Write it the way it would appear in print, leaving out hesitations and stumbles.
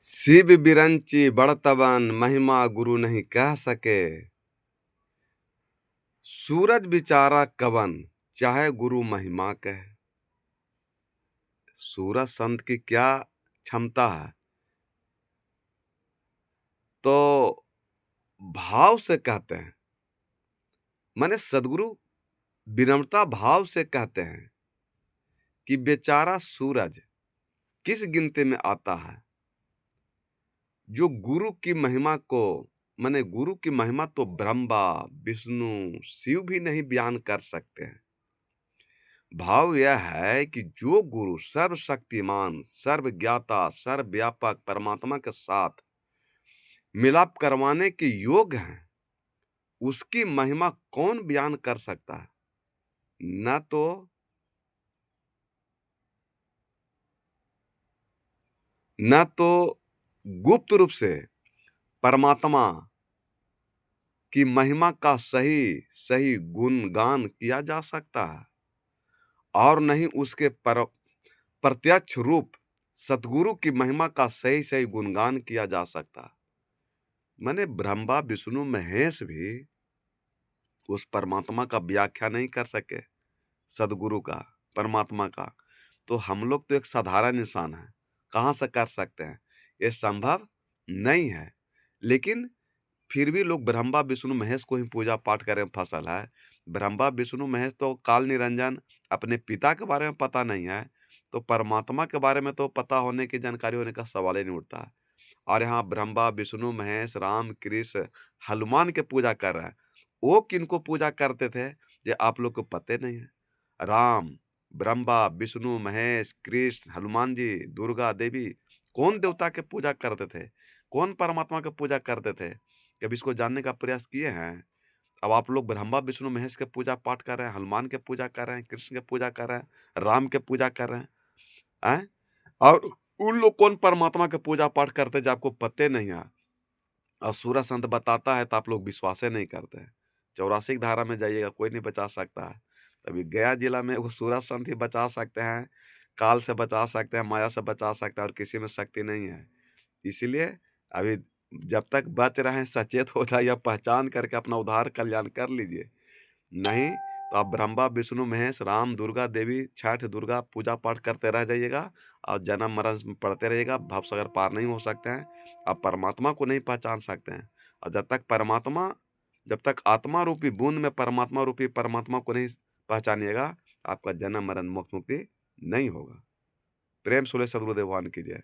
शिव बिरंची बड़तबन महिमा गुरु नहीं कह सके। सूरज बिचारा कवन चाहे गुरु महिमा कहे। सूरज संत की क्या क्षमता है, तो भाव से कहते हैं। माने सदगुरु विनम्रता भाव से कहते हैं कि बेचारा सूरज किस गिनती में आता है, जो गुरु की महिमा को, माने गुरु की महिमा तो ब्रह्मा विष्णु शिव भी नहीं बयान कर सकते हैं। भाव यह है कि जो गुरु सर्वशक्तिमान, सर्वज्ञाता, सर्वव्यापक परमात्मा के साथ मिलाप करवाने के योग हैं, उसकी महिमा कौन बयान कर सकता है। न तो गुप्त रूप से परमात्मा की महिमा का सही सही गुणगान किया जा सकता है, और नहीं उसके प्रत्यक्ष रूप सतगुरु की महिमा का सही सही गुणगान किया जा सकता है। माने ब्रह्मा विष्णु महेश भी उस परमात्मा का व्याख्या नहीं कर सके, सदगुरु का, परमात्मा का। तो हम लोग तो एक साधारण इंसान है, कहाँ से कर सकते हैं, ये संभव नहीं है। लेकिन फिर भी लोग ब्रह्मा विष्णु महेश को ही पूजा पाठ करें फसल है। ब्रह्मा विष्णु महेश तो काल निरंजन, अपने पिता के बारे में पता नहीं है, तो परमात्मा के बारे में तो पता होने की, जानकारी होने का सवाल ही नहीं उठता है। और यहाँ ब्रह्मा विष्णु महेश राम कृष्ण हनुमान के पूजा कर रहे हैं। वो किनको पूजा करते थे, ये आप लोग को पते नहीं है। राम, ब्रह्मा विष्णु महेश कृष्ण हनुमान जी, दुर्गा देवी, कौन देवता के पूजा करते थे, कौन परमात्मा के पूजा करते थे, कभी इसको जानने का प्रयास किए हैं? अब आप लोग ब्रह्मा विष्णु महेश के पूजा पाठ कर रहे हैं, हनुमान के पूजा कर रहे हैं, कृष्ण के पूजा कर रहे हैं, राम के पूजा कर रहे हैं। और उन लोग कौन परमात्मा के पूजा पाठ करते हैं, जब आपको पते नहीं है। और सूरज संत बताता है तो आप लोग विश्वास नहीं करते हैं। 84 की धारा में जाइएगा, कोई नहीं बचा सकता है। अभी गया जिला में वो सूरज संत ही बचा सकते हैं, काल से बचा सकते हैं, माया से बचा सकते हैं, और किसी में शक्ति नहीं है। इसलिए अभी जब तक बच रहे हैं, सचेत हो जाइए, पहचान करके अपना उद्धार कल्याण कर लीजिए। नहीं तो आप ब्रह्मा विष्णु महेश राम दुर्गा देवी छठ दुर्गा पूजा पाठ करते रह जाइएगा, और जन्म मरण में पड़ते रहिएगा। भवसागर पार नहीं हो सकते हैं, आप परमात्मा को नहीं पहचान सकते हैं। और जब तक आत्मा रूपी बूंद में परमात्मा रूपी परमात्मा को नहीं पहचानिएगा, आपका जन्म मरण मोक्ष मुक्ति नहीं होगा। प्रेम सुले सदगुरुदेव भगवान की जय।